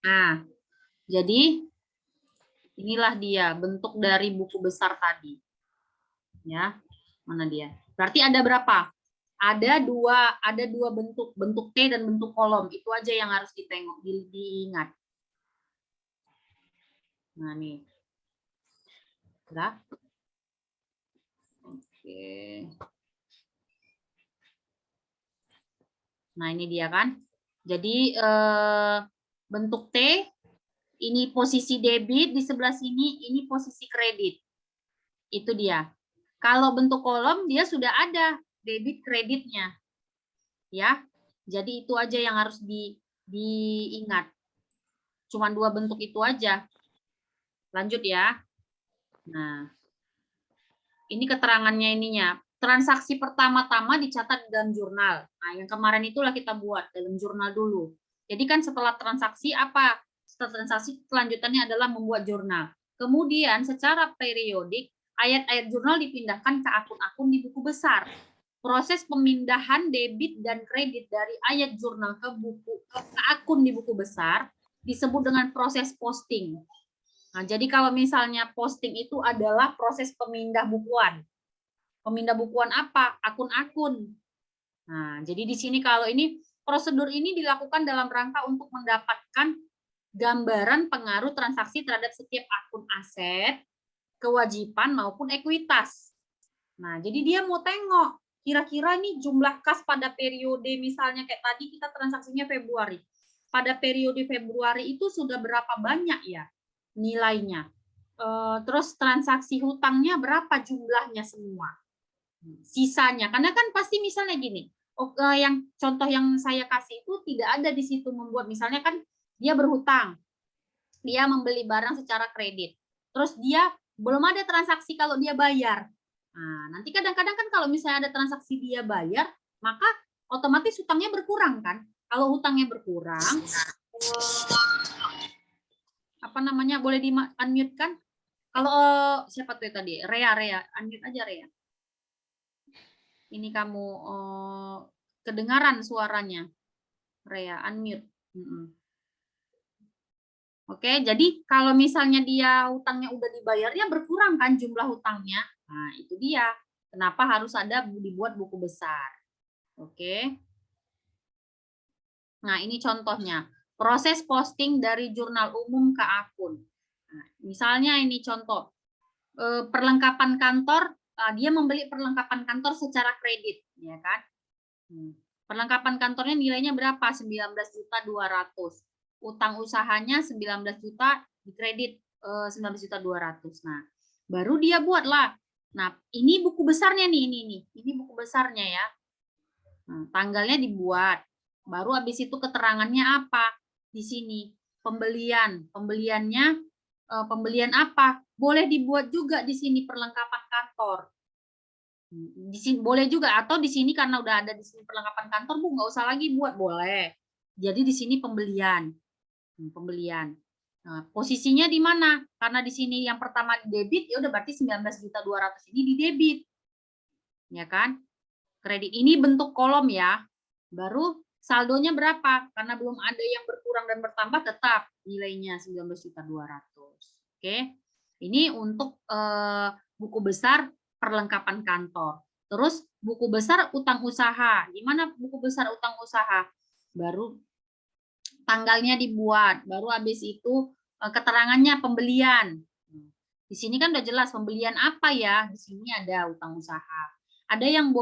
Nah, jadi inilah dia bentuk dari buku besar tadi. Ya, mana dia? Berarti ada berapa? Ada dua bentuk T dan bentuk kolom. Itu aja yang harus ditengok, diingat. Nah, nih. Udah. Oke. Nah, ini dia kan. Jadi bentuk T, ini posisi debit di sebelah sini, ini posisi kredit. Itu dia. Kalau bentuk kolom, dia sudah ada debit kreditnya. Ya. Jadi itu aja yang harus diingat. Cuma dua bentuk itu aja. Lanjut ya. Nah, ini keterangannya ininya. Transaksi pertama-tama dicatat dalam jurnal. Nah, yang kemarin itulah kita buat dalam jurnal dulu. Jadi kan setelah transaksi apa? Setelah transaksi kelanjutannya adalah membuat jurnal. Kemudian secara periodik ayat-ayat jurnal dipindahkan ke akun-akun di buku besar. Proses pemindahan debit dan kredit dari ayat jurnal ke akun di buku besar disebut dengan proses posting. Nah, jadi kalau misalnya posting itu adalah proses pemindah bukuan. Pemindah bukuan apa? Akun-akun. Nah, jadi di sini kalau ini prosedur ini dilakukan dalam rangka untuk mendapatkan gambaran pengaruh transaksi terhadap setiap akun aset, kewajiban maupun ekuitas. Nah, jadi dia mau tengok kira-kira nih jumlah kas pada periode misalnya kayak tadi kita transaksinya Februari. Pada periode Februari itu sudah berapa banyak ya nilainya? Terus transaksi hutangnya berapa jumlahnya semua? Sisanya, karena kan pasti misalnya gini, yang contoh yang saya kasih itu tidak ada di situ membuat misalnya kan dia berhutang, dia membeli barang secara kredit, terus dia belum ada transaksi kalau dia bayar. Nah, nanti kadang-kadang kan kalau misalnya ada transaksi dia bayar, maka otomatis hutangnya berkurang kan. Kalau hutangnya berkurang, apa namanya, boleh di unmute kan? Kalau siapa tuh tadi? Rea, unmute aja Rea. Ini kamu kedengaran suaranya. Rea, unmute. Oke, jadi kalau misalnya dia hutangnya udah dibayar, ya berkurang kan jumlah hutangnya. Nah, itu dia. Kenapa harus ada dibuat buku besar. Oke. Nah, ini contohnya. Proses posting dari jurnal umum ke akun. Nah, misalnya ini contoh. Perlengkapan kantor, dia membeli perlengkapan kantor secara kredit, ya kan? Perlengkapan kantornya nilainya berapa? 19.200.000. Utang usahanya 19 juta, di kredit 19.200.000. Nah, baru dia buatlah. Nah, ini buku besarnya nih, ini buku besarnya ya. Nah, tanggalnya dibuat. Baru habis itu keterangannya apa? Di sini pembelian. Pembelian apa? Boleh dibuat juga di sini perlengkapan kantor. Di sini boleh juga, atau di sini karena udah ada di sini perlengkapan kantor, Bu, nggak usah lagi buat, boleh. Jadi di sini pembelian. Nah, posisinya di mana? Karena di sini yang pertama di debit, ya udah berarti 19.200.000 ini di debit. Ya kan? Kredit ini bentuk kolom ya. Baru saldonya berapa? Karena belum ada yang berkurang dan bertambah, tetap nilainya 19.200.000. Oke. Ini untuk buku besar perlengkapan kantor. Terus buku besar utang usaha. Gimana buku besar utang usaha? Baru tanggalnya dibuat, baru habis itu keterangannya pembelian. Di sini kan udah jelas pembelian apa ya? Di sini ada utang usaha. Ada yang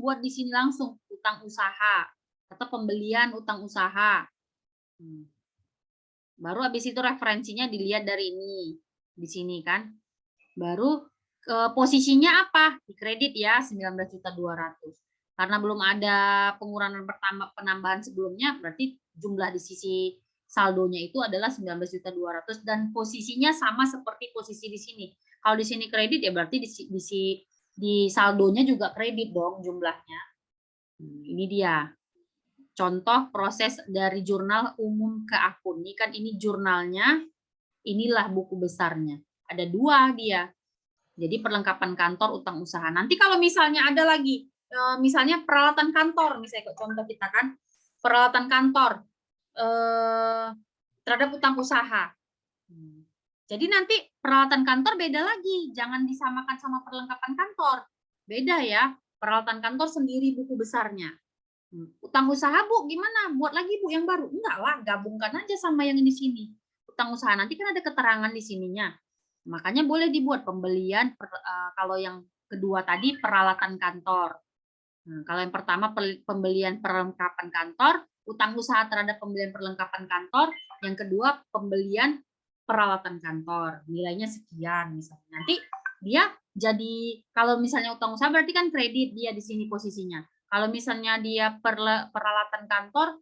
buat di sini langsung utang usaha atau pembelian utang usaha. Baru habis itu referensinya dilihat dari ini. Di sini kan. Baru posisinya apa? Di kredit ya 19.200.000. Karena belum ada pengurangan penambahan sebelumnya, berarti jumlah di sisi saldonya itu adalah 19.200.000 dan posisinya sama seperti posisi di sini. Kalau di sini kredit ya berarti di saldonya juga kredit dong jumlahnya. Ini dia. Contoh proses dari jurnal umum ke akun. Ini kan ini jurnalnya, inilah buku besarnya. Ada dua dia. Jadi perlengkapan kantor, utang usaha. Nanti kalau misalnya ada lagi, misalnya peralatan kantor, misalnya contoh kita kan, peralatan kantor. terhadap utang usaha. Jadi nanti peralatan kantor beda lagi, jangan disamakan sama perlengkapan kantor. Beda ya, peralatan kantor sendiri buku besarnya. Utang usaha Bu, gimana? Buat lagi Bu yang baru? Enggak lah, gabungkan aja sama yang di sini. Utang usaha nanti kan ada keterangan di sininya. Makanya boleh dibuat pembelian, kalau yang kedua tadi peralatan kantor. Kalau yang pertama pembelian perlengkapan kantor, utang usaha terhadap pembelian perlengkapan kantor. Yang kedua pembelian peralatan kantor, nilainya sekian misalnya. Nanti dia jadi, kalau misalnya utang usaha berarti kan kredit dia di sini posisinya. Kalau misalnya dia peralatan kantor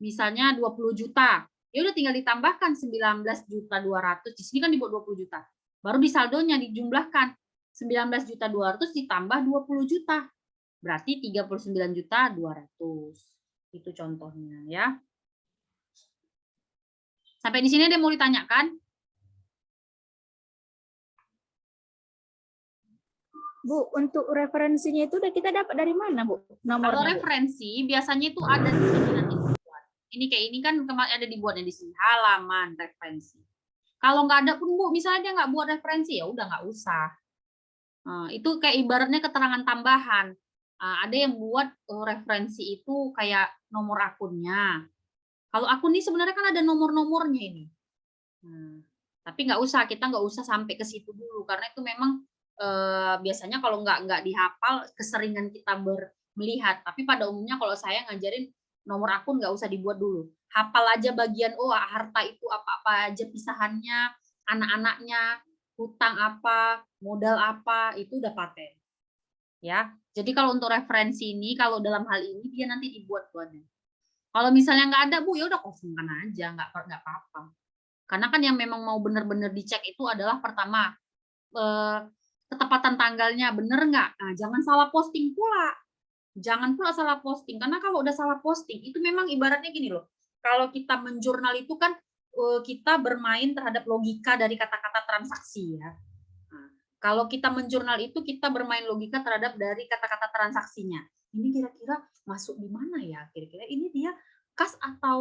misalnya 20 juta, ya udah tinggal ditambahkan 19.200.000, di sini kan dibuat 20 juta. Baru di saldonya dijumlahkan 19.200.000 ditambah 20 juta. Berarti 39.200.000. Itu contohnya ya. Sampai di sini ada yang mau ditanyakan? Bu, untuk referensinya itu udah kita dapat dari mana, Bu? Nomornya, Kalau referensi biasanya itu ada di sini nanti dibuat. Ini kayak ini kan kemarin ada dibuatnya di sini, halaman referensi. Kalau nggak ada pun Bu, misalnya dia nggak buat referensi, ya udah nggak usah. Itu kayak ibaratnya keterangan tambahan. Ada yang buat referensi itu kayak nomor akunnya. Kalau akun ini sebenarnya kan ada nomor-nomornya ini. Tapi nggak usah, kita nggak usah sampai ke situ dulu, karena itu memang biasanya kalau nggak dihafal, keseringan kita melihat. Tapi pada umumnya kalau saya ngajarin nomor akun nggak usah dibuat dulu. Hafal aja bagian, oh harta itu apa-apa aja pisahannya, anak-anaknya, hutang apa, modal apa, itu udah paten. Ya, jadi kalau untuk referensi ini, kalau dalam hal ini dia nanti dibuat buatnya. Kalau misalnya nggak ada Bu, ya udah kosongkan aja, nggak apa-apa. Karena kan yang memang mau benar-benar dicek itu adalah pertama ketepatan tanggalnya bener nggak. Nah, jangan salah posting pula. Jangan pula salah posting, karena kalau udah salah posting itu memang ibaratnya gini loh. Kalau kita menjurnal itu kan kita bermain terhadap logika dari kata-kata transaksi ya. Nah, kalau kita menjurnal itu kita bermain logika terhadap dari kata-kata transaksinya. Ini kira-kira masuk di mana ya? Kira-kira ini dia kas atau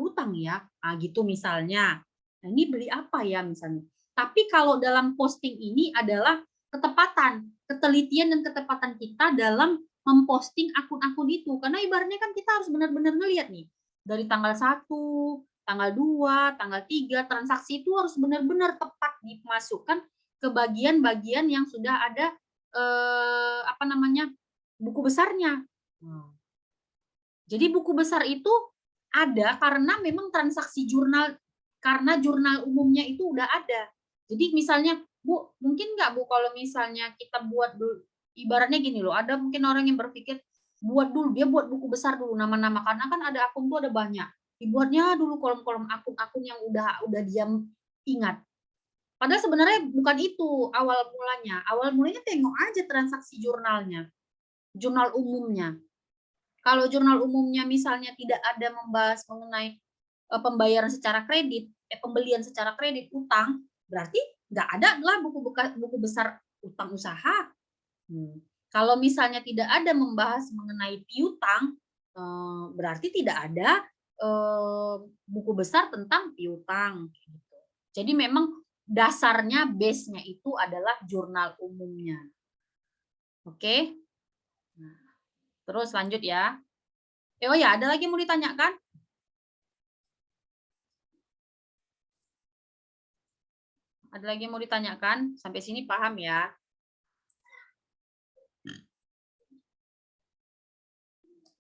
hutang ya? Nah, gitu misalnya. Nah, ini beli apa ya misalnya? Tapi kalau dalam posting ini adalah ketepatan, ketelitian dan ketepatan kita dalam memposting akun-akun itu. Karena ibaratnya kan kita harus benar-benar ngelihat nih. Dari tanggal 1, tanggal 2, tanggal 3, transaksi itu harus benar-benar tepat dimasukkan ke bagian-bagian yang sudah ada buku besarnya. Jadi buku besar itu ada karena memang transaksi jurnal, karena jurnal umumnya itu udah ada. Jadi misalnya Bu, mungkin nggak Bu kalau misalnya kita buat dulu, ibaratnya gini loh, ada mungkin orang yang berpikir dia buat buku besar dulu nama-nama, karena kan ada akun tuh ada banyak. Dibuatnya dulu kolom-kolom akun-akun yang udah dia ingat. Padahal sebenarnya bukan itu awal mulanya. Awal mulanya tengok aja transaksi jurnalnya, jurnal umumnya. Kalau jurnal umumnya misalnya tidak ada membahas mengenai pembayaran secara kredit, pembelian secara kredit, utang, berarti nggak ada lah buku besar utang usaha. Kalau misalnya tidak ada membahas mengenai piutang, berarti tidak ada buku besar tentang piutang. Jadi memang dasarnya, base-nya itu adalah jurnal umumnya. Oke? Nah, terus lanjut ya. Oh ya, ada lagi yang mau ditanyakan? Ada lagi yang mau ditanyakan? Sampai sini paham ya?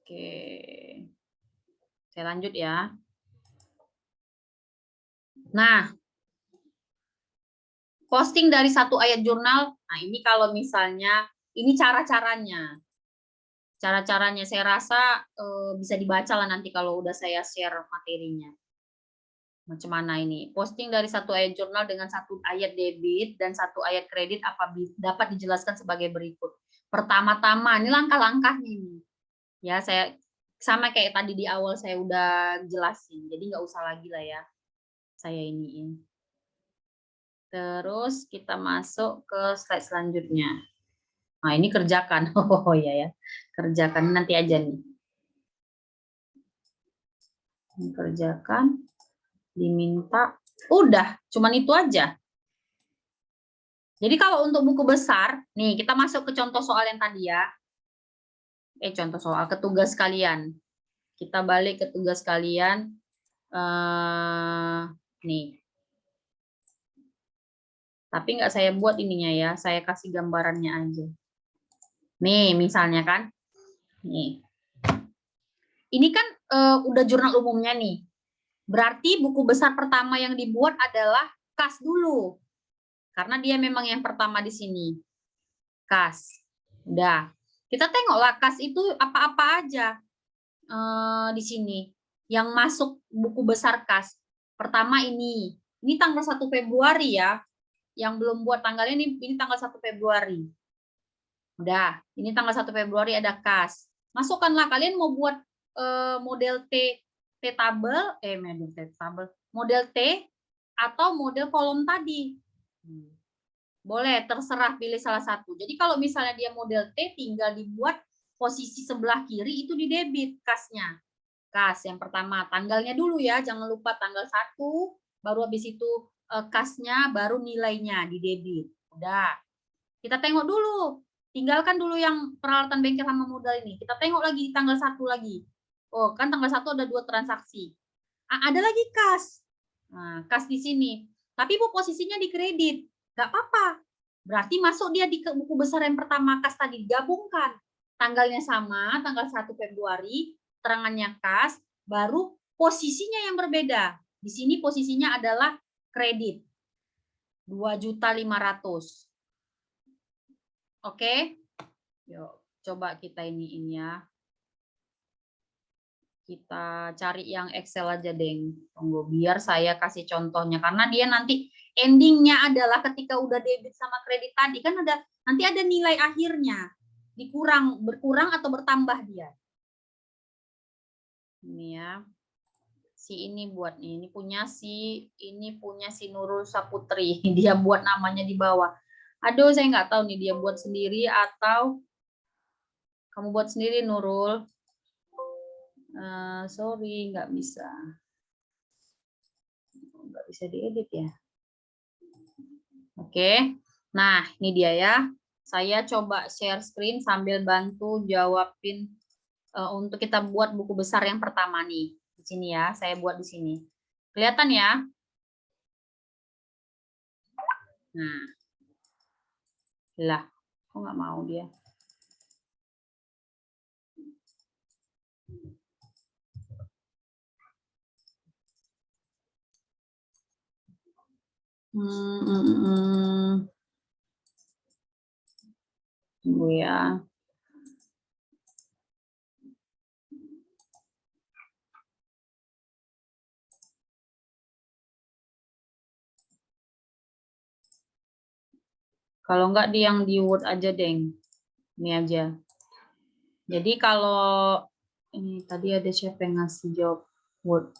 Oke. Saya lanjut ya. Nah, posting dari satu ayat jurnal. Nah, ini kalau misalnya, ini cara-caranya. Cara-caranya saya rasa bisa dibaca lah nanti kalau udah saya share materinya. Macam mana ini? Posting dari satu ayat jurnal dengan satu ayat debit dan satu ayat kredit dapat dijelaskan sebagai berikut. Pertama-tama, ini langkah-langkahnya ini. Ya, saya sama kayak tadi di awal saya udah jelasin. Jadi nggak usah lagi lah ya. Saya iniin. Terus kita masuk ke slide selanjutnya. Nah, ini kerjakan. Oh iya ya. Kerjakan nanti aja nih. Dikerjakan, diminta, udah, cuman itu aja. Jadi kalau untuk buku besar, nih kita masuk ke contoh soal yang tadi ya. Contoh soal ke tugas kalian. Kita balik ke tugas kalian. Nih. Tapi nggak saya buat ininya ya, saya kasih gambarannya aja. Nih, misalnya kan. Nih. Ini kan udah jurnal umumnya nih. Berarti buku besar pertama yang dibuat adalah KAS dulu. Karena dia memang yang pertama di sini. KAS. Udah. Kita tengoklah KAS itu apa-apa aja di sini. Yang masuk buku besar KAS. Pertama ini. Ini tanggal 1 Februari ya. Yang belum buat tanggalnya ini tanggal 1 Februari. Udah. Ini tanggal 1 Februari ada KAS. Masukkanlah kalian mau buat model model T atau model kolom tadi. Boleh, terserah pilih salah satu. Jadi kalau misalnya dia model T, tinggal dibuat posisi sebelah kiri itu di debit kasnya. Kas yang pertama, tanggalnya dulu ya, jangan lupa tanggal 1, baru habis itu kasnya, baru nilainya di debit. Udah. Kita tengok dulu. Tinggalkan dulu yang peralatan bengkel sama modal ini. Kita tengok lagi tanggal 1 lagi. Oh, kan tanggal 1 ada 2 transaksi. Ada lagi kas. Nah, kas di sini. Tapi Bu posisinya di kredit. Nggak apa-apa. Berarti masuk dia di buku besar yang pertama kas tadi digabungkan. Tanggalnya sama, tanggal 1 Februari, terangannya kas, baru posisinya yang berbeda. Di sini posisinya adalah kredit. 2.500.000. Oke? Yuk, coba kita ini ya. Kita cari yang Excel aja, Deng. Tunggu, biar saya kasih contohnya. Karena dia nanti endingnya adalah ketika udah debit sama kredit tadi, kan nanti ada nilai akhirnya. Berkurang atau bertambah dia. Ini ya. Si ini buat nih. Ini punya si Nurul Saputri. Dia buat namanya di bawah. Aduh, saya nggak tahu nih dia buat sendiri atau kamu buat sendiri, Nurul. Sorry, nggak bisa diedit ya. Oke, nah ini dia ya. Saya coba share screen sambil bantu jawabin untuk kita buat buku besar yang pertama nih. Di sini ya, saya buat di sini. Kelihatan ya? Nah, lah, kok nggak mau dia? Tunggu ya. Kalau enggak di yang di Word aja, Deng. Ini aja. Jadi kalau ini tadi ada siapa yang ngasih jawab Word?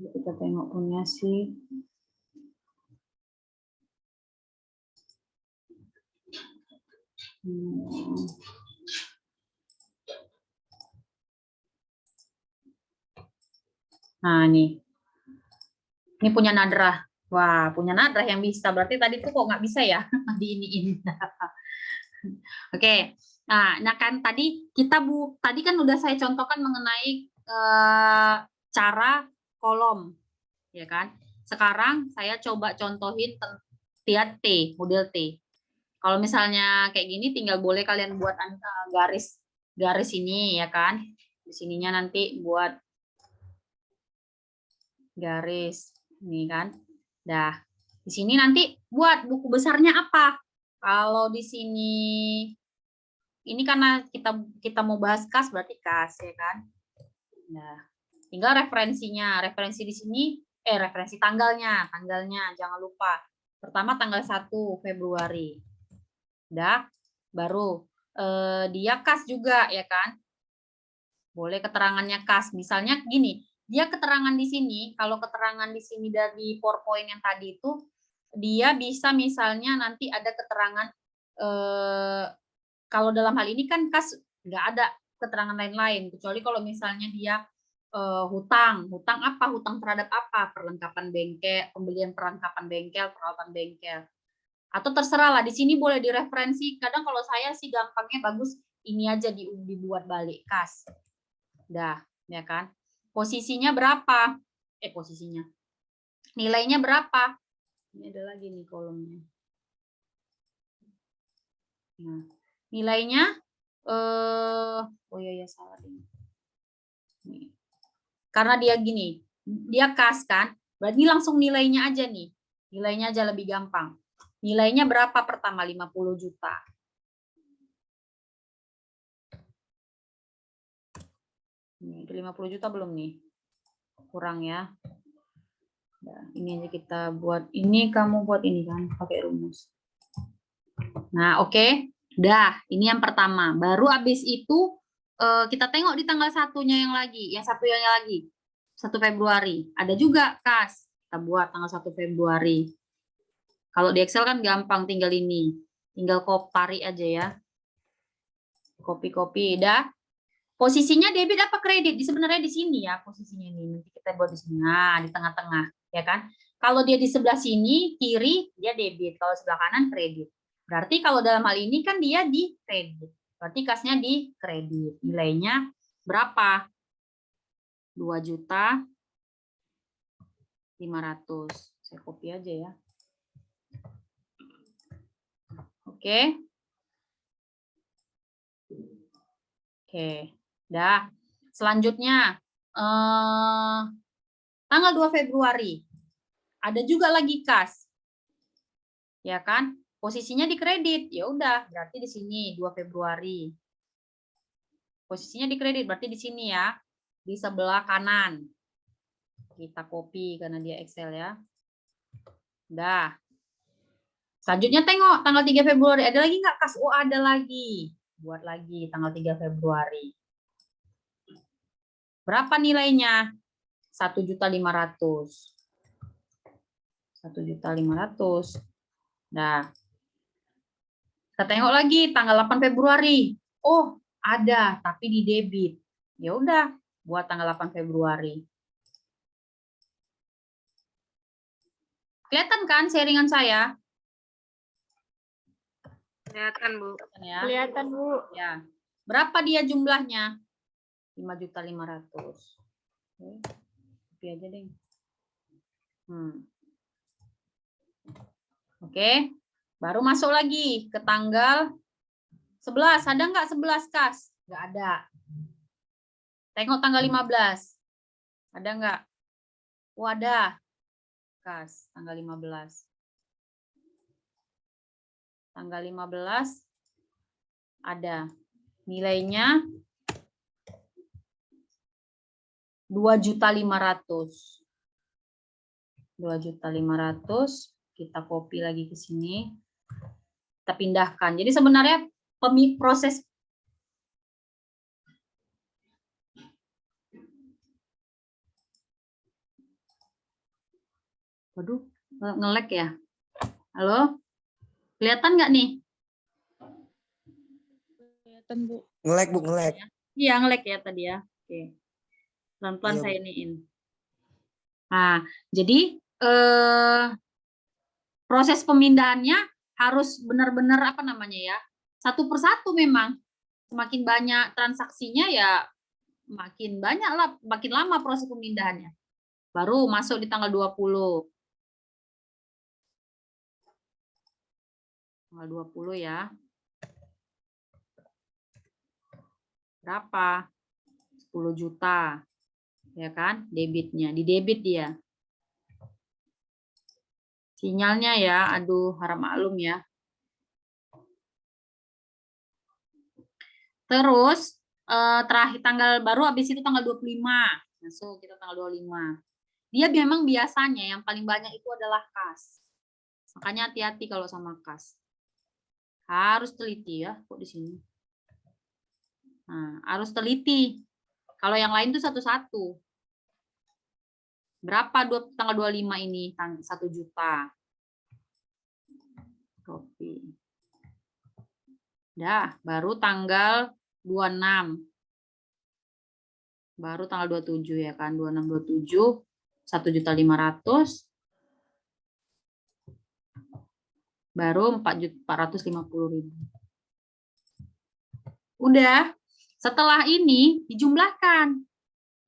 Kita tengok punya si nah nih. Ini punya Nadrah. Wah, punya Nadrah yang bisa. Berarti tadi tuh kok nggak bisa ya di ini. Oke. Nah kan tadi tadi kan udah saya contohkan mengenai cara kolom, ya kan? Sekarang saya coba contohin lihat T, model T. Kalau misalnya kayak gini, tinggal boleh kalian buat garis ini, ya kan? Di sininya nanti buat garis ini kan. Dah, di sini nanti buat buku besarnya apa? Kalau di sini ini karena kita mau bahas kas berarti kas ya kan. Nah, tinggal referensinya. Referensi di sini referensi tanggalnya jangan lupa. Pertama tanggal 1 Februari. Udah, baru dia kas juga ya kan. Boleh keterangannya kas. Misalnya gini, dia keterangan di sini, kalau keterangan di sini dari PowerPoint yang tadi itu, dia bisa misalnya nanti ada keterangan, kalau dalam hal ini kan kas nggak ada keterangan lain-lain, kecuali kalau misalnya dia hutang apa, hutang terhadap apa, perlengkapan bengkel, pembelian perlengkapan bengkel, peralatan bengkel. Atau terserah lah, di sini boleh direferensi. Kadang kalau saya sih gampangnya bagus, ini aja dibuat balik kas. Dah, ya kan? Posisinya berapa? Posisinya. Nilainya berapa? Ini ada lagi nih kolomnya. Nah, nilainya oh iya salah ini. Nih. Karena dia gini, dia kas kan? Berarti langsung nilainya aja nih. Nilainya aja lebih gampang. Nilainya berapa pertama? 50 juta. Nih, 50 juta belum nih? Kurang ya. Nah, ini aja kita buat. Ini kamu buat ini kan, pakai rumus. Nah, oke. Dah, ini yang pertama. Baru habis itu kita tengok di tanggal satunya yang lagi. Yang satunya lagi. 1 Februari. Ada juga kas. Kita buat tanggal 1 Februari. Kalau di Excel kan gampang, tinggal ini. Tinggal tarik aja ya. Copy-copy. Dah. Posisinya debit apa kredit? Sebenarnya di sini ya posisinya ini. Nanti kita buat di sini. Nah, di tengah-tengah, ya kan? Kalau dia di sebelah sini kiri dia debit, kalau sebelah kanan kredit. Berarti kalau dalam hal ini kan dia di kredit. Berarti kasnya di kredit. Nilainya berapa? 2.500.000. Saya copy aja ya. Oke. Oke. Dah. Selanjutnya tanggal 2 Februari. Ada juga lagi kas. Ya kan? Posisinya di kredit. Ya udah, berarti di sini 2 Februari. Posisinya di kredit, berarti di sini ya. Di sebelah kanan. Kita copy karena dia Excel ya. Udah. Selanjutnya tengok tanggal 3 Februari. Ada lagi nggak kas? Oh, ada lagi. Buat lagi tanggal 3 Februari. Berapa nilainya? 1.500.000. 1.500.000. Nah, kita tengok lagi tanggal 8 Februari. Oh, ada, tapi di debit. Ya udah, buat tanggal 8 Februari. Kelihatan kan sharingan saya? Kelihatan, Bu. Ya. Kelihatan, Bu. Ya. Berapa dia jumlahnya? 5.500.000. Oke, aja deh. Oke. Baru masuk lagi ke tanggal 11. Ada nggak 11 kas? Nggak ada. Tengok tanggal 15. Ada nggak? Oh, ada. Kas, tanggal 15. Tanggal 15 ada. Nilainya 2.500.000. 2.500.000. Kita copy lagi ke sini. Kita pindahkan. Jadi sebenarnya proses waduh, nge-lag ya. Halo? Kelihatan nggak nih? Kelihatan, Bu. Nge-lag, Bu, nge-lag. Iya, nge-lag ya tadi ya. Oke. Pelan-pelan Iya, saya Bu. iniin. Nah, jadi proses pemindahannya harus benar-benar apa namanya ya? Satu persatu memang. Semakin banyak transaksinya ya makin banyak lah, makin lama proses pemindahannya. Baru masuk di tanggal 20. Tanggal 20 ya. Berapa? 10 juta. Ya kan? Debitnya. Di debit dia. Sinyalnya ya, aduh harap maklum ya. Terus terakhir tanggal baru habis itu tanggal 25. Masuk kita tanggal 25. Dia memang biasanya yang paling banyak itu adalah kas. Makanya hati-hati kalau sama kas. Harus teliti ya kok di sini. Nah, harus teliti. Kalau yang lain tuh satu-satu. Berapa tanggal 25 ini? 1 juta. Copy. Dah, baru tanggal 26. Baru tanggal 27 ya kan? 26, 27, 1.500.000. Baru 4.450.000. Udah. Setelah ini dijumlahkan.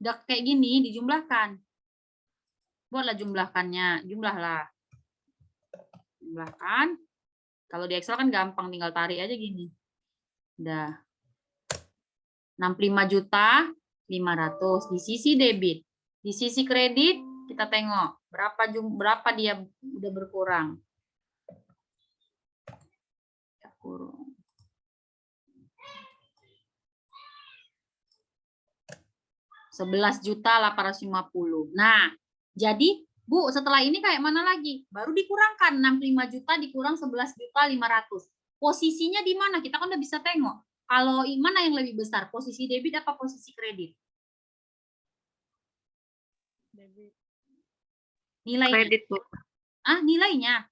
Udah kayak gini dijumlahkan. Buatlah jumlahkannya. Jumlahlah. Jumlahkan. Kalau di Excel kan gampang, tinggal tarik aja gini. Udah. 65.500.000 di sisi debit. Di sisi kredit kita tengok berapa dia udah berkurang. Kurang. 11.850.000. Nah, jadi Bu, setelah ini kayak mana lagi? Baru dikurangkan 65 juta dikurang 11.500.000. Posisinya di mana? Kita kan udah bisa tengok. Kalau mana yang lebih besar? Posisi debit apa posisi kredit? Debit. Nilainya. Kredit, Bu. Ah, nilainya.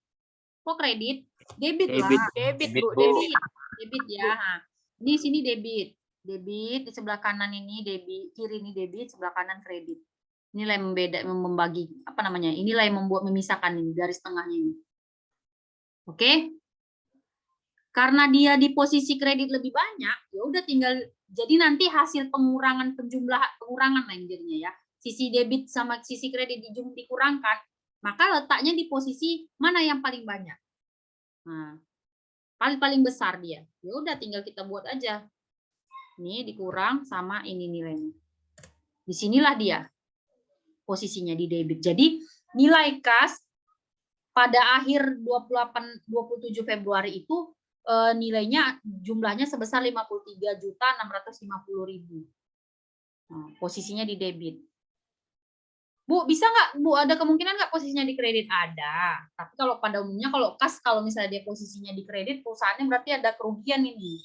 Kok kredit? Debit lah. Debit, Bu. Debit. Debit ya. Di sini debit. Debit di sebelah kanan ini debit, kiri ini debit, sebelah kanan kredit. Inilah yang membagi apa namanya? Inilah yang memisahkan ini garis tengahnya ini. Oke? Karena dia di posisi kredit lebih banyak, ya udah tinggal jadi nanti hasil pengurangan pengurangan lah jadinya ya. Sisi debit sama sisi kredit dikurangkan, maka letaknya di posisi mana yang paling banyak. Nah, paling besar dia. Ya udah tinggal kita buat aja. Ini dikurang sama ini nilainya. Disinilah dia posisinya di debit. Jadi nilai kas pada akhir 27 Februari itu nilainya jumlahnya sebesar 53.650.000. Nah, posisinya di debit. Bu, bisa nggak Bu, ada kemungkinan nggak posisinya di kredit? Ada. Tapi kalau pada umumnya kalau kas, kalau misalnya dia posisinya di kredit, perusahaannya berarti ada kerugian ini.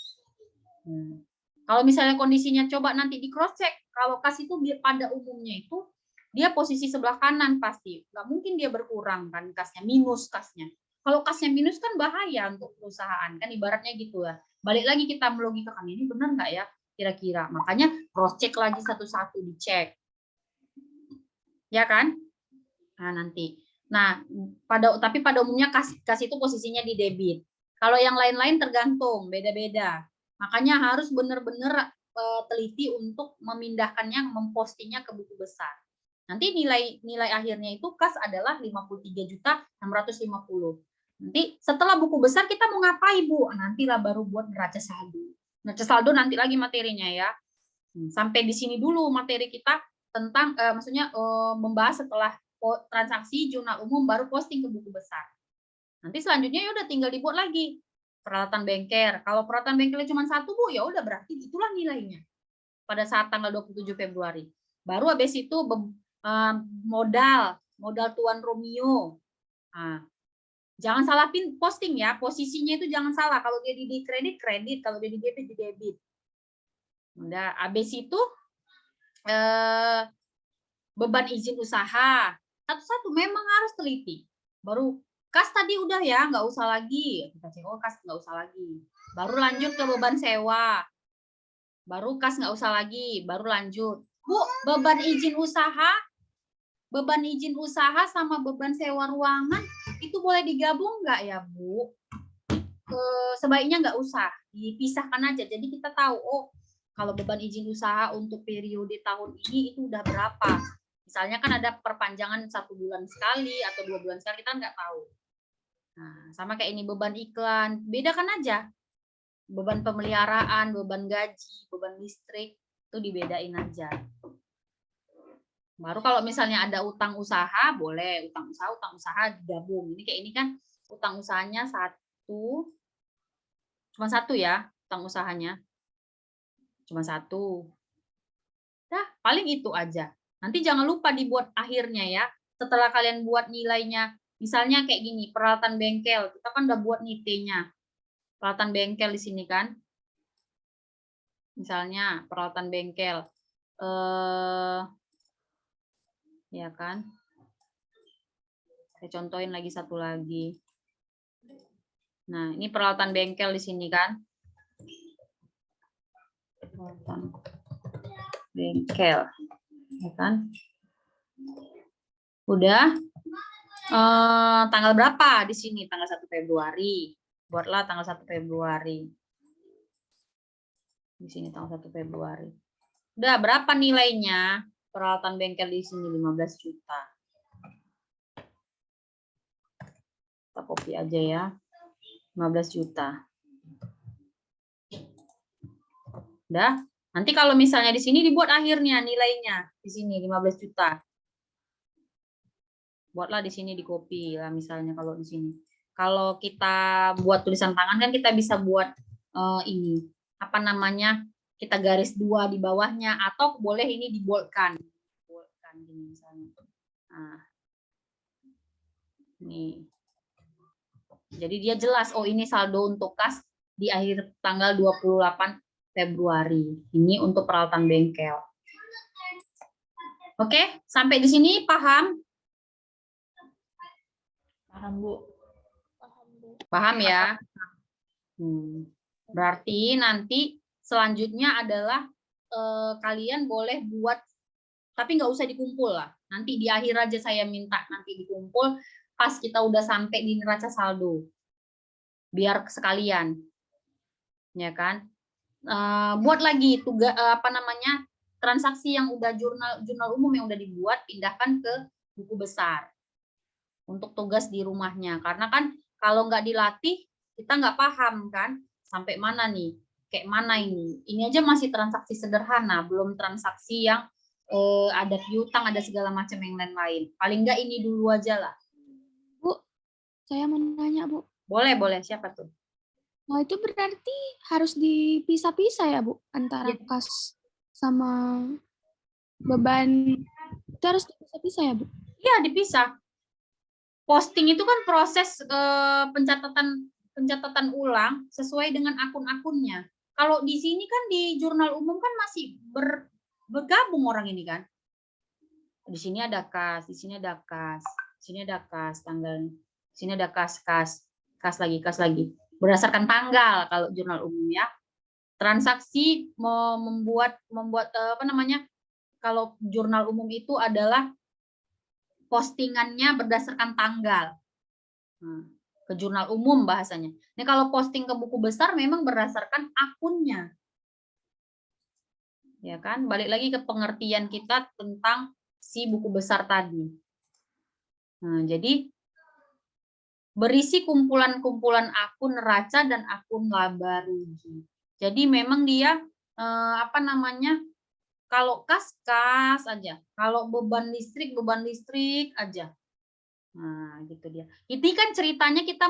Kalau misalnya kondisinya coba nanti di cross check, kalau kas itu pada umumnya itu dia posisi sebelah kanan pasti, nggak mungkin dia berkurang kan kasnya, minus kasnya. Kalau kasnya minus kan bahaya untuk perusahaan, kan ibaratnya gitu ya. Balik lagi kita melogikakan ini benar nggak ya kira-kira. Makanya cross check lagi satu-satu dicek, ya kan? Nah nanti, nah tapi pada umumnya kas itu posisinya di debit. Kalau yang lain-lain tergantung, beda-beda. Makanya harus benar-benar teliti untuk memindahkannya, mempostingnya ke buku besar. Nanti nilai akhirnya itu kas adalah 53.650.000. Nanti setelah buku besar kita mau ngapain, Bu? Nantilah baru buat neraca saldo. Neraca saldo nanti lagi materinya ya. Sampai di sini dulu materi kita tentang maksudnya membahas setelah transaksi jurnal umum baru posting ke buku besar. Nanti selanjutnya ya udah tinggal dibuat lagi peralatan bengkel. Kalau peralatan bengkelnya cuma 1, Bu, ya udah berarti itulah nilainya pada saat tanggal 27 Februari. Baru habis itu modal Tuan Romeo. Nah, jangan salah posting ya, posisinya itu jangan salah. Kalau dia di kredit, kalau dia di debit. Udah, habis itu beban izin usaha. Satu-satu memang harus teliti. Baru kas tadi udah ya, nggak usah lagi. Kita cek, oh kas nggak usah lagi. Baru lanjut ke beban sewa. Baru kas nggak usah lagi, baru lanjut. Bu, beban izin usaha sama beban sewa ruangan itu boleh digabung nggak ya, Bu? Sebaiknya nggak usah, dipisahkan aja. Jadi kita tahu, oh kalau beban izin usaha untuk periode tahun ini itu udah berapa. Misalnya kan ada perpanjangan 1 bulan sekali atau 2 bulan sekali, kita nggak tahu. Nah, sama kayak ini beban iklan, bedakan aja. Beban pemeliharaan, beban gaji, beban listrik, itu dibedain aja. Baru kalau misalnya ada utang usaha, boleh utang usaha digabung. Ini kayak ini kan utang usahanya cuma satu ya, utang usahanya. Cuma 1. Nah, paling itu aja. Nanti jangan lupa dibuat akhirnya ya. Setelah kalian buat nilainya, misalnya kayak gini, peralatan bengkel. Kita kan udah buat nih T-nya. Peralatan bengkel di sini kan. Misalnya peralatan bengkel. Ya kan? Saya contohin lagi satu lagi. Nah, ini peralatan bengkel di sini kan? Peralatan bengkel. Ya kan? Udah. Tanggal berapa di sini? Tanggal 1 Februari. Buatlah tanggal 1 Februari. Di sini tanggal 1 Februari. Udah, berapa nilainya? Peralatan bengkel di sini 15 juta. Kita copy aja ya. 15 juta. Udah. Nanti kalau misalnya di sini dibuat akhirnya nilainya. Di sini 15 juta. Buatlah di sini di copy lah misalnya kalau di sini. Kalau kita buat tulisan tangan kan kita bisa buat ini. Apa namanya? Kita garis 2 di bawahnya atau boleh ini diboldkan. Boldkan gini misalnya. Nah. Nih. Jadi dia jelas, oh ini saldo untuk kas di akhir tanggal 28 Februari. Ini untuk peralatan bengkel. Oke, sampai di sini paham? Paham, Bu. Paham ya? Berarti nanti selanjutnya adalah kalian boleh buat, tapi nggak usah dikumpul lah. Nanti di akhir aja saya minta nanti dikumpul pas kita udah sampai di neraca saldo. Biar sekalian. Ya kan? Buat lagi tugas apa namanya? Transaksi yang udah jurnal umum yang udah dibuat pindahkan ke buku besar. Untuk tugas di rumahnya. Karena kan kalau nggak dilatih kita nggak paham kan sampai mana nih, kayak mana ini. Ini aja masih transaksi sederhana, belum transaksi yang ada piutang, ada segala macam yang lain-lain. Paling nggak ini dulu aja lah. Bu, saya mau nanya, Bu. Boleh, boleh. Siapa tuh? Nah, itu berarti harus dipisah-pisah ya, Bu? Antara kas sama beban. Itu harus dipisah-pisah ya, Bu? Iya, dipisah. Posting itu kan proses pencatatan ulang sesuai dengan akun-akunnya. Kalau di sini kan di jurnal umum kan masih bergabung orang ini kan. Di sini ada kas, di sini ada kas, di sini ada kas tanggal, di sini ada kas lagi. Berdasarkan tanggal kalau jurnal umum ya. Transaksi membuat apa namanya? Kalau jurnal umum itu adalah postingannya berdasarkan tanggal. Ke jurnal umum bahasanya. Nah, kalau posting ke buku besar memang berdasarkan akunnya. Ya kan? Balik lagi ke pengertian kita tentang si buku besar tadi. Nah, jadi berisi kumpulan-kumpulan akun neraca dan akun laba rugi. Jadi memang dia apa namanya? Kalau kas aja, kalau beban listrik aja. Nah, gitu dia. Ini kan ceritanya kita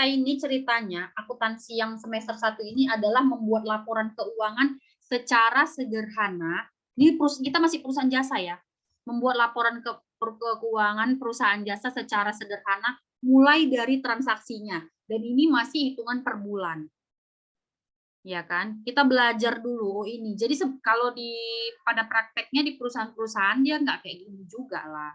ini ceritanya akuntansi yang semester 1 ini adalah membuat laporan keuangan secara sederhana. Ini kita masih perusahaan jasa ya. Membuat laporan keuangan perusahaan jasa secara sederhana mulai dari transaksinya. Dan ini masih hitungan per bulan. Ya kan? Kita belajar dulu ini. Jadi kalau pada prakteknya di perusahaan-perusahaan dia nggak kayak gini juga lah.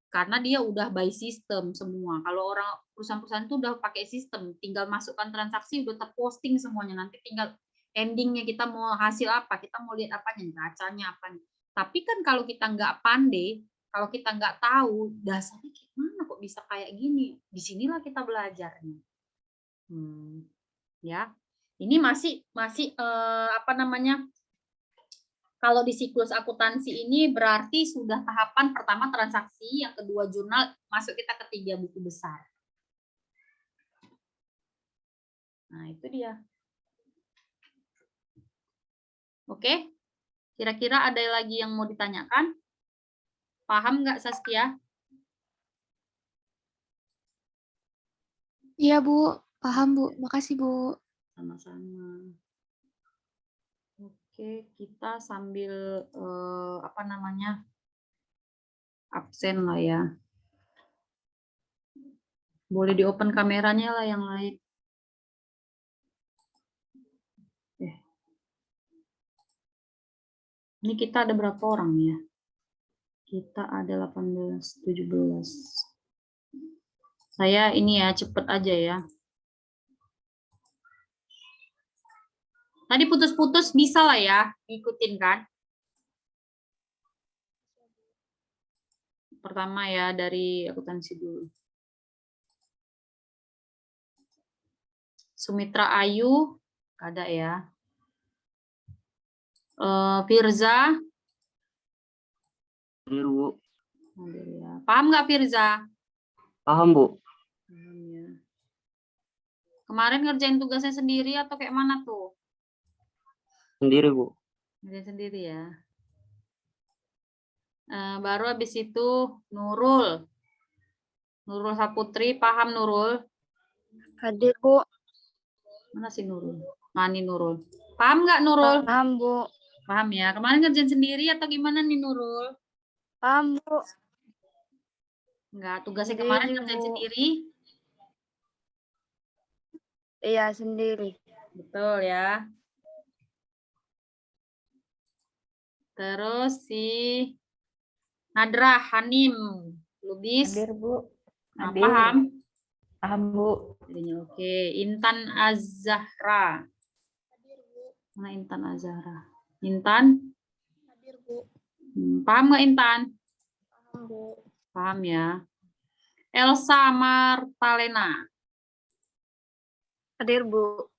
Karena dia udah by system semua. Kalau orang perusahaan-perusahaan itu udah pakai sistem, tinggal masukkan transaksi udah terposting semuanya. Nanti tinggal endingnya kita mau hasil apa, kita mau lihat apanya, racanya apa. Tapi kan kalau kita nggak pandai, kalau kita nggak tahu dasarnya gimana kok bisa kayak gini, disinilah kita belajarnya. Ya, ini masih apa namanya? Kalau di siklus akuntansi ini berarti sudah tahapan pertama transaksi, yang kedua jurnal, masuk kita ketiga buku besar. Nah, itu dia. Oke, kira-kira ada lagi yang mau ditanyakan? Paham nggak Saskia? Iya, Bu. Paham, Bu. Makasih, Bu. Sama-sama. Oke, kita sambil apa namanya? Absen lah ya. Boleh di-open kameranya lah yang lain. Ini kita ada berapa orang ya? Kita ada 18, 17. Saya ini ya, cepet aja ya. Tadi putus-putus bisa lah ya, ikutin kan? Pertama ya, dari akuntansi dulu. Sumitra Ayu, ada ya. Firza, Hadir, Bu. ada ya. Paham nggak Firza? Paham, Bu. Paham ya. Kemarin ngerjain tugasnya sendiri atau kayak mana tuh? Sendiri, Bu. Ngerjain sendiri ya. Baru habis itu Nurul. Nurul Saputri, paham Nurul? Hadir, Bu. Mana sih Nurul? Mani Nurul. Paham nggak Nurul? Paham, Bu. Paham ya. Kemarin ngerjain sendiri atau gimana nih Nurul? Paham, Bu. Enggak, tugasnya Sendiri, kemarin ngerjain Bu. sendiri. Iya, sendiri. Betul ya. Terus si Nadra Hanim Lubis. Hadir, Bu. Nah, Hadir. paham? Paham, Bu. Jadinya oke. Intan Azahra. Mana Intan Azahra? Intan? Hadir, Bu. Paham nggak Intan? Paham, Bu. Paham ya. Elsa Martalena. Hadir, Bu.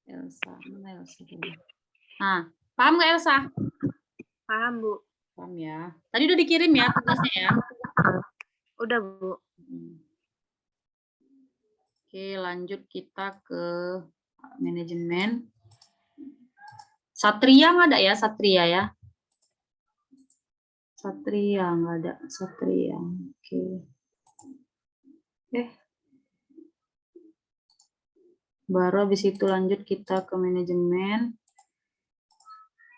Elsa, mana Elsa? Nah, paham nggak Elsa? Paham, Bu. Paham ya. Tadi udah dikirim ya tugasnya ya. Udah, Bu. Oke, lanjut kita ke manajemen. Satria nggak ada ya, Satria ya? Satria nggak ada, Satria. Oke. Baru habis itu lanjut kita ke manajemen.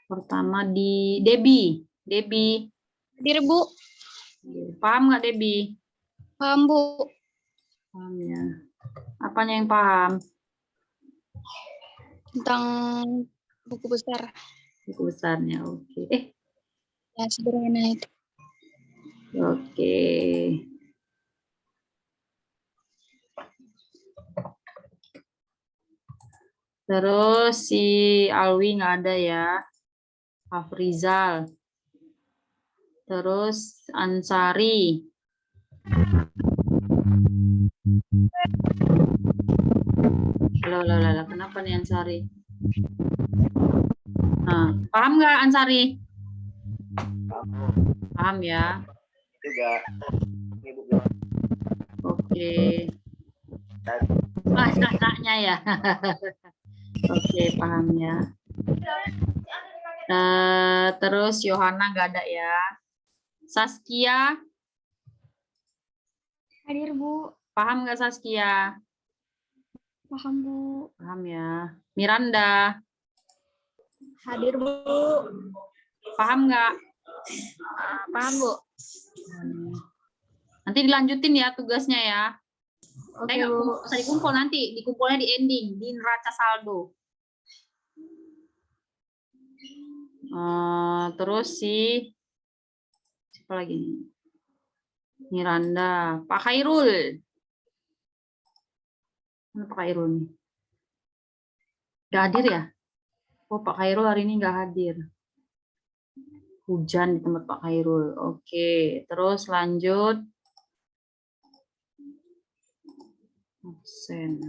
Pertama di Debbie. Debbie. Hadir, Bu. Paham nggak Debbie? Paham, Bu. Paham ya. Apanya yang paham? Tentang buku besar. Buku besarnya, oke. Ya, sederhana itu. Oke. Terus si Alwi nggak ada ya. Afrizal. Terus Ansari. Halo, kenapa nih Ansari? Nah, paham nggak Ansari? Paham ya. Juga. Oke. Kakaknya ya. Oke, paham ya. Terus Yohana nggak ada ya. Saskia, Hadir, Bu. paham nggak Saskia? Paham, Bu. Paham ya. Miranda, Hadir, Bu. paham nggak? Paham, Bu. Nanti dilanjutin ya tugasnya ya. Oke, Saya nggak Bu. usah dikumpul nanti, dikumpulnya di ending, di neraca saldo. Terus siapa lagi? Miranda, Pak Khairul. Mana Pak Khairul nih? Nggak hadir ya? Oh, Pak Khairul hari ini nggak hadir. Hujan di tempat Pak Khairul. Oke, terus lanjut. Absen.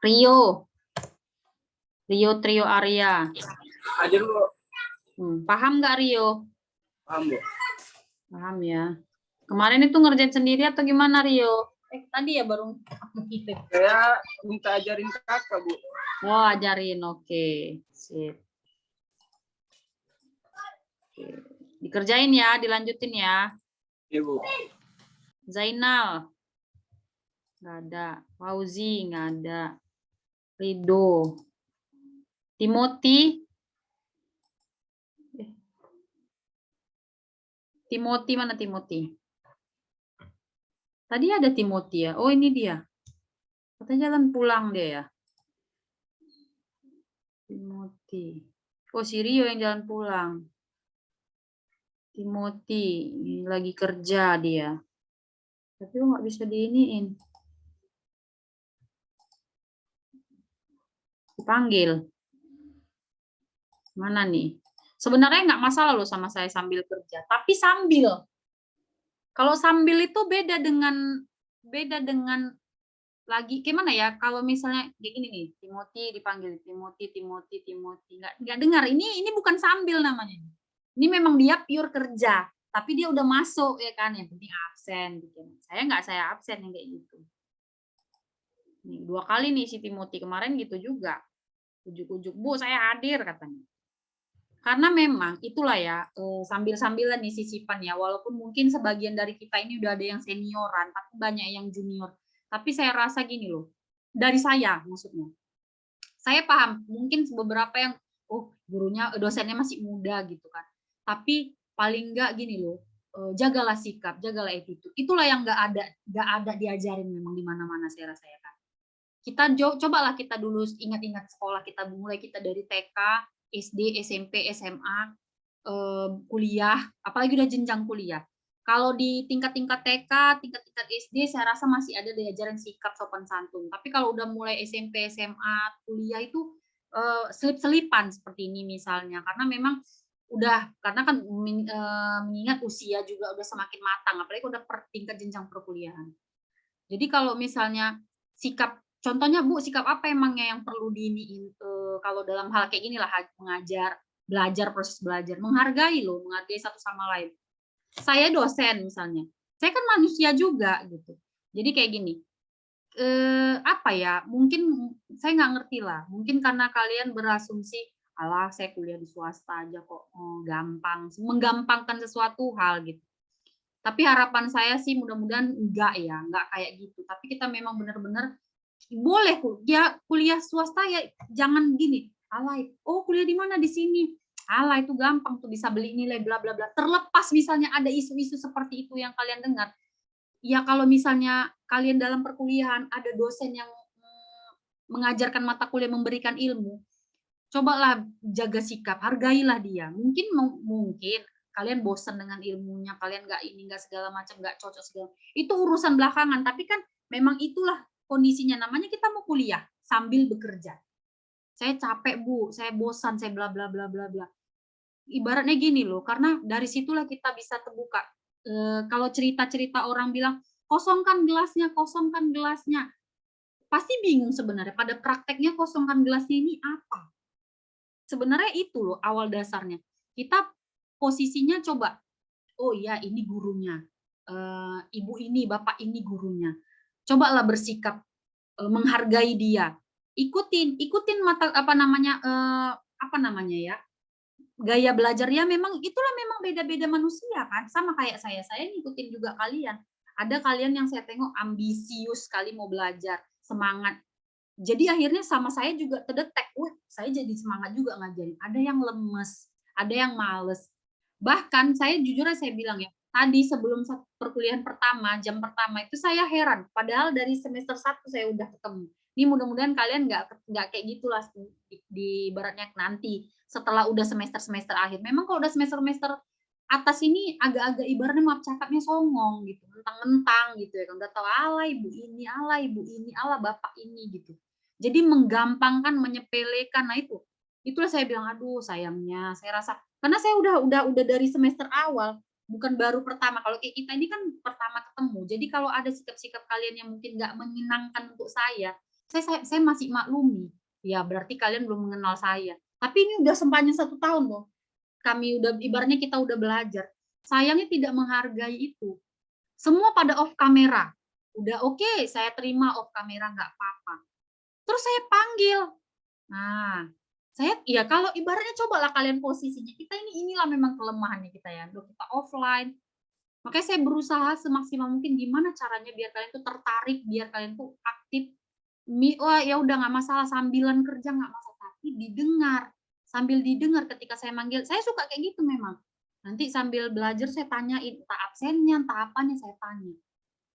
Rio. Rio Trio Arya. Hadir, Bu. Paham nggak Rio? Paham, Bu. Paham ya. Kemarin itu ngerjain sendiri atau gimana Rio? Tadi ya baru. Saya minta ajarin kakak, Bu. Oh, ajarin. Oke. Sip. Oke. Dikerjain ya, dilanjutin ya. Iya, Bu. Zainal. Nggak ada. Fauzi, nggak ada. Rido. Timothy. Timothy, mana Timothy? Tadi ada Timothy ya. Oh, ini dia. Katanya jalan pulang dia ya. Timothy. Oh, si Rio yang jalan pulang. Timothy, ini lagi kerja dia. Tapi kok nggak bisa diiniin. Dipanggil. Mana nih? Sebenarnya nggak masalah loh sama saya sambil kerja. Tapi sambil. Kalau sambil itu beda dengan lagi gimana ya? Kalau misalnya kayak gini nih, Timothy dipanggil Timothy. Nggak dengar. Ini bukan sambil namanya. Ini memang dia pure kerja. Tapi dia udah masuk ya kan, yang penting absen gitu. Saya absen yang kayak gitu. Nih, 2 kali nih si Timothy, kemarin gitu juga. Ujuk-ujuk, Bu, saya hadir katanya. Karena memang itulah ya, sambil-sambilan nih sisipan ya, walaupun mungkin sebagian dari kita ini udah ada yang senioran, tapi banyak yang junior. Tapi saya rasa gini loh, dari saya maksudnya. Saya paham, mungkin beberapa yang, oh gurunya, dosennya masih muda gitu kan. Tapi paling enggak gini loh, jagalah sikap, jagalah attitude. Itulah yang enggak ada diajarin memang di mana-mana saya rasa ya kan. Kita cobalah kita dulu ingat-ingat sekolah kita, mulai kita dari TK, SD, SMP, SMA, kuliah, apalagi udah jenjang kuliah. Kalau di tingkat-tingkat TK, tingkat-tingkat SD, saya rasa masih ada diajaran sikap sopan santun. Tapi kalau udah mulai SMP, SMA, kuliah itu selip-selipan seperti ini misalnya, karena memang karena kan mengingat usia juga udah semakin matang, apalagi udah tingkat jenjang perkuliahan. Jadi kalau misalnya sikap, contohnya Bu, sikap apa emangnya yang perlu diiniin kalau dalam hal kayak gini lah, mengajar, belajar, proses belajar, menghargai satu sama lain. Saya dosen misalnya, saya kan manusia juga gitu. Jadi kayak gini, apa ya, mungkin saya nggak ngerti lah, mungkin karena kalian berasumsi, alah saya kuliah di swasta aja kok, gampang, menggampangkan sesuatu hal gitu. Tapi harapan saya sih mudah-mudahan enggak kayak gitu. Tapi kita memang benar-benar boleh kuliah swasta ya, jangan gini, alay, oh kuliah di mana, di sini, alay itu gampang tuh bisa beli nilai bla bla bla. Terlepas misalnya ada isu-isu seperti itu yang kalian dengar, ya kalau misalnya kalian dalam perkuliahan ada dosen yang mengajarkan mata kuliah, memberikan ilmu, cobalah jaga sikap, hargailah dia. Mungkin kalian bosan dengan ilmunya, kalian nggak segala macam, nggak cocok segala, itu urusan belakangan. Tapi kan memang itulah kondisinya, namanya kita mau kuliah sambil bekerja. Saya capek Bu, saya bosan, saya bla bla bla bla bla. Ibaratnya gini loh, karena dari situlah kita bisa terbuka. Kalau cerita-cerita orang bilang kosongkan gelasnya, pasti bingung sebenarnya. Pada prakteknya kosongkan gelasnya ini apa? Sebenarnya itu loh awal dasarnya. Kita posisinya coba, oh iya ini gurunya, ibu ini, bapak ini gurunya. Cobalah bersikap, menghargai dia. Ikutin mata apa namanya ya, gaya belajar ya, memang itulah memang beda-beda manusia kan, sama kayak saya ngikutin juga kalian. Ada kalian yang saya tengok ambisius sekali mau belajar, semangat. Jadi akhirnya sama saya juga terdetek, saya jadi semangat juga ngajarin. Ada yang lemes, ada yang males. Bahkan saya jujur aja saya bilang ya, tadi sebelum perkuliahan pertama, jam pertama itu saya heran. Padahal dari semester 1 saya udah ketemu. Ini mudah-mudahan kalian nggak kayak gitulah di ibaratnya nanti setelah udah semester akhir. Memang kalau udah semester atas ini agak-agak ibaratnya maaf cakapnya songong gitu, mentang-mentang gitu ya kan, udah tahu ala ibu ini, ala bapak ini gitu. Jadi menggampangkan, menyepelekan. Nah itulah saya bilang, aduh sayangnya saya rasa, karena saya udah dari semester awal, bukan baru pertama. Kalau kayak kita ini kan pertama ketemu. Jadi kalau ada sikap-sikap kalian yang mungkin nggak menyenangkan untuk saya masih maklumi. Ya berarti kalian belum mengenal saya. Tapi ini udah sepanjang 1 tahun loh. Kami udah ibaratnya kita udah belajar. Sayangnya tidak menghargai itu. Semua pada off kamera. Udah oke, saya terima off kamera nggak apa-apa. Terus saya panggil. Nah, ya kalau ibaratnya cobalah kalian posisinya. Kita inilah memang kelemahannya kita ya. Kita offline. Makanya saya berusaha semaksimal mungkin gimana caranya biar kalian tuh tertarik, biar kalian tuh aktif. Wah, ya udah nggak masalah sambilan kerja nggak masalah, tapi didengar. Sambil didengar ketika saya manggil, saya suka kayak gitu memang. Nanti sambil belajar saya tanyain, entah absennya, entah apanya saya tanya.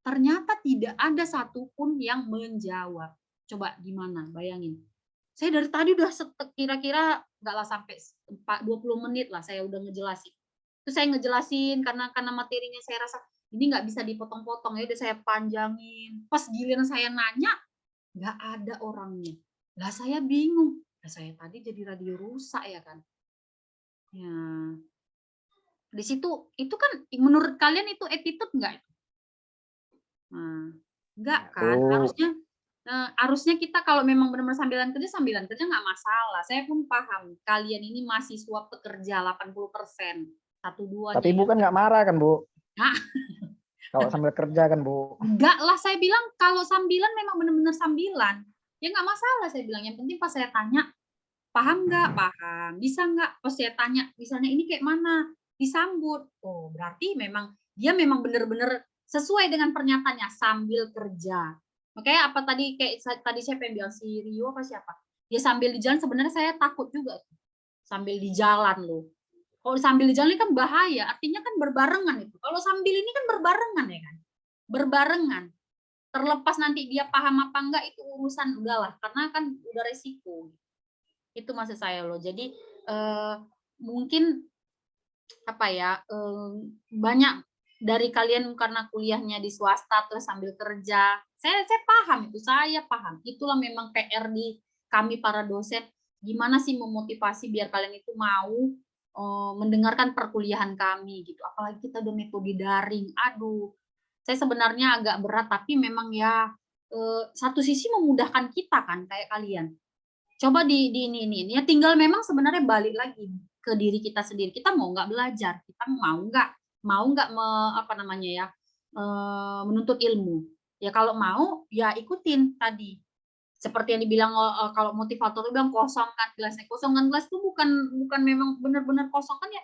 Ternyata tidak ada satupun yang menjawab. Coba gimana, bayangin. Saya dari tadi udah kira-kira nggak lah sampai 20 menit lah saya udah ngejelasin. Terus saya ngejelasin karena materinya saya rasa ini nggak bisa dipotong-potong, ya udah saya panjangin. Pas giliran saya nanya, nggak ada orangnya. Lah saya bingung. Lah saya tadi jadi radio rusak ya kan. Ya. Di situ itu kan menurut kalian itu attitude nggak? Nah, enggak kan? Harusnya kita kalau memang benar-benar sambilan kerja nggak masalah. Saya pun paham kalian ini mahasiswa pekerja 80%. 1-2 Tapi Ibu kan nggak marah kan, Bu? Nah. Kalau sambil kerja kan, Bu? Enggak lah, saya bilang kalau sambilan memang benar-benar sambilan. Ya nggak masalah saya bilang. Yang penting pas saya tanya, paham nggak? Paham. Bisa nggak? Pas saya tanya, misalnya ini kayak mana? Disambut. Oh, berarti memang dia memang benar-benar sesuai dengan pernyataannya sambil kerja. Makanya apa tadi tadi saya pengen bilang si Rio apa siapa? Dia sambil di jalan, sebenarnya saya takut juga sambil di jalan loh. Kalau sambil di jalan ini kan bahaya, artinya kan berbarengan itu. Kalau sambil ini kan berbarengan ya kan? Berbarengan. Terlepas nanti dia paham apa enggak itu urusan udahlah, karena kan udah resiko. Itu maksud saya loh. Jadi mungkin apa ya, banyak dari kalian karena kuliahnya di swasta terus sambil kerja. Saya paham itu, saya paham. Itulah memang PR di kami para dosen, gimana sih memotivasi biar kalian itu mau mendengarkan perkuliahan kami gitu. Apalagi kita udah metode daring. Aduh, saya sebenarnya agak berat, tapi memang ya satu sisi memudahkan kita kan kayak kalian. Coba di ini ya, tinggal memang sebenarnya balik lagi ke diri kita sendiri. Kita mau nggak belajar, kita mau nggak menuntut ilmu. Ya kalau mau ya ikutin tadi. Seperti yang dibilang kalau motivator itu bilang kosongkan gelasnya. Kosongkan gelas itu bukan memang benar-benar kosongkan ya.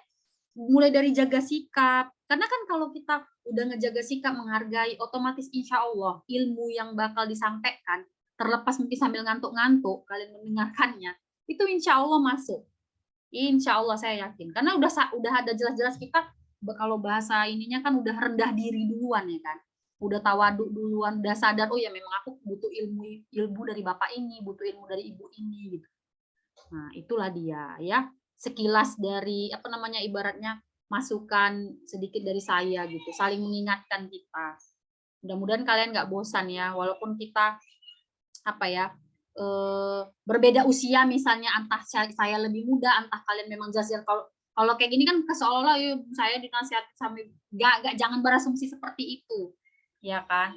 Mulai dari jaga sikap. Karena kan kalau kita udah ngejaga sikap, menghargai, otomatis insya Allah ilmu yang bakal disampaikan, terlepas mungkin sambil ngantuk-ngantuk, kalian mendengarkannya, itu insya Allah masuk. Insya Allah saya yakin. Karena udah ada jelas-jelas kita, kalau bahasa ininya kan udah rendah diri duluan ya kan. Udah tawaduk duluan, udah sadar, oh ya memang aku butuh ilmu dari bapak ini, butuh ilmu dari ibu ini gitu. Nah, itulah dia ya. Sekilas dari ibaratnya masukan sedikit dari saya gitu, saling mengingatkan kita. Mudah-mudahan kalian nggak bosan ya, walaupun kita berbeda usia misalnya, entah saya lebih muda, entah kalian memang jazir. Kalau kayak gini kan seolah-olah saya dinasihati sampai jangan berasumsi seperti itu. Ya kan?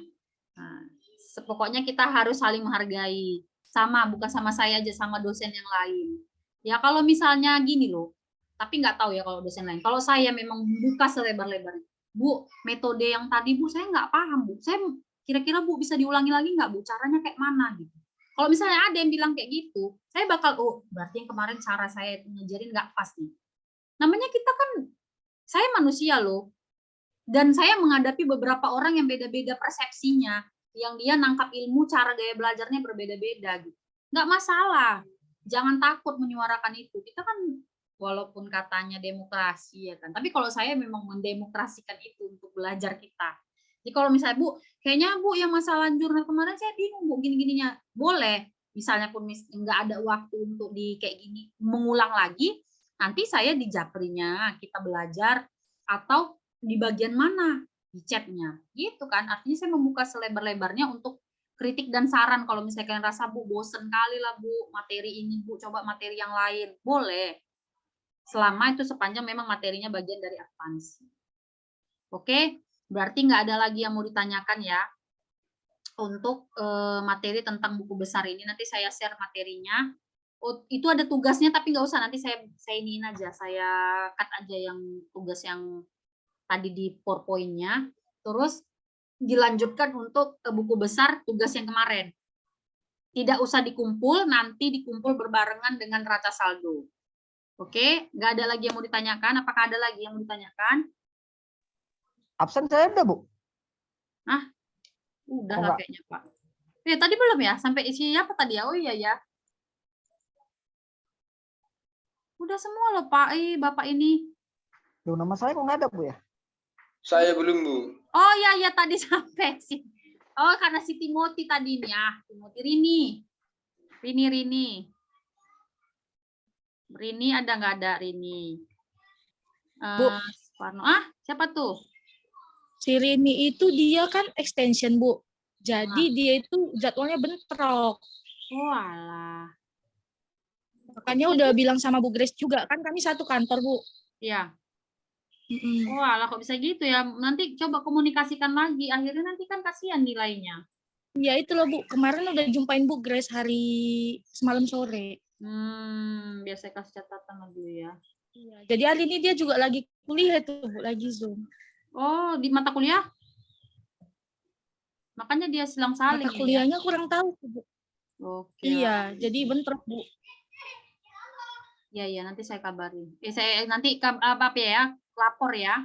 Nah, pokoknya kita harus saling menghargai. Sama, bukan sama saya aja, sama dosen yang lain. Ya kalau misalnya gini loh, tapi nggak tahu ya kalau dosen lain. Kalau saya memang buka selebar-lebarnya. Bu, metode yang tadi Bu, saya nggak paham Bu. Saya kira-kira Bu bisa diulangi lagi nggak Bu? Caranya kayak mana gitu. Kalau misalnya ada yang bilang kayak gitu, saya bakal, berarti yang kemarin cara saya ngajarin nggak pas nih. Namanya kita kan, saya manusia loh. Dan saya menghadapi beberapa orang yang beda-beda persepsinya, yang dia nangkap ilmu, cara gaya belajarnya berbeda-beda gitu. Nggak masalah, jangan takut menyuarakan itu. Kita kan walaupun katanya demokrasi ya kan, tapi kalau saya memang mendemokrasikan itu untuk belajar kita. Jadi kalau misalnya Bu, kayaknya Bu yang masalah jurnal kemarin saya bingung Bu, gini-gininya, boleh. Misalnya pun nggak ada waktu untuk di kayak gini mengulang lagi, nanti saya di japrinya kita belajar atau di bagian mana di chatnya gitu kan. Artinya saya membuka selebar-lebarnya untuk kritik dan saran. Kalau misalnya kalian rasa Bu bosen kali lah Bu materi ini, Bu coba materi yang lain, boleh, selama itu sepanjang memang materinya bagian dari advance. Oke, berarti nggak ada lagi yang mau ditanyakan ya untuk materi tentang buku besar ini. Nanti saya share materinya. Itu ada tugasnya tapi nggak usah, nanti saya iniin aja, saya cut aja yang tugas yang tadi di PowerPoint-nya, terus dilanjutkan untuk buku besar tugas yang kemarin. Tidak usah dikumpul, nanti dikumpul berbarengan dengan raca saldo. Oke, nggak ada lagi yang mau ditanyakan? Apakah ada lagi yang mau ditanyakan? Absen saya udah, Bu. Nah, udah lah kayaknya Pak. Tadi belum ya? Sampai isi apa tadi ya? Oh iya ya. Udah semua loh Pak, Bapak ini. Loh, nama saya kok nggak ada, Bu ya? Saya belum Bu. Oh ya tadi sampai sih. Oh karena si Timothy tadi nih ya, Timothy Rini. Rini ada nggak ada Rini? Bu. Suparno. Siapa tuh? Si Rini itu dia kan extension, Bu. Jadi dia itu jadwalnya bentrok. Oh alah. Makanya udah bilang sama Bu Grace juga, kan kami satu kantor, Bu. Iya. Mm-mm. Oh alah kok bisa gitu ya? Nanti coba komunikasikan lagi. Akhirnya nanti kan kasihan nilainya. Ya itu loh, Bu. Kemarin udah jumpain Bu Grace hari semalam sore. Biar saya kasih catatan dulu ya. Iya. Jadi hari ini dia juga lagi kuliah tuh, Bu, lagi Zoom. Oh, di mata kuliah? Makanya dia silang saling Mata kuliahnya kurang tahu, Bu. Oke. Iya, jadi bentrok, Bu. Iya, nanti saya kabarin. Saya nanti apa ya, lapor ya.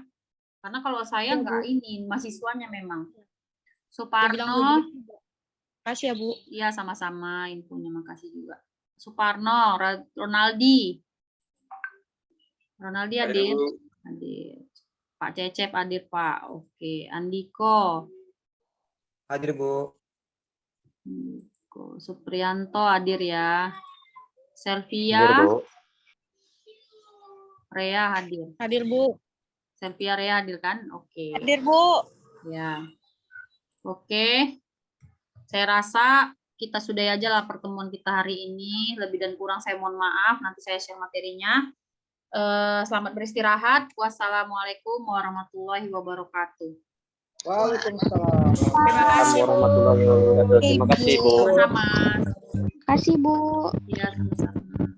Karena kalau saya Iya, nggak Bu. ini, mahasiswanya memang. Dia bilang Bu Suparno, Grace juga. Makasih ya, Bu. iya sama-sama infonya, makasih juga. Suparno, Ronaldi hadir. Hadir. Pak Cecep hadir, Pak. Oke, Andiko. Hadir, Bu. Suprianto hadir ya. Selvia, Hadir, Bu. Rea hadir. Hadir, Bu. Selvia, Rea hadir kan? Oke. Hadir, Bu. Ya. Oke. Saya rasa kita sudahi aja lah pertemuan kita hari ini. Lebih dan kurang saya mohon maaf. Nanti saya share materinya. Selamat beristirahat. Wassalamualaikum warahmatullahi wabarakatuh. Waalaikumsalam. Terima kasih, Bu. Warahmatullahi wabarakatuh. Terima kasih, Bu. Sama-sama. Kasih Bu. Ya, sama-sama.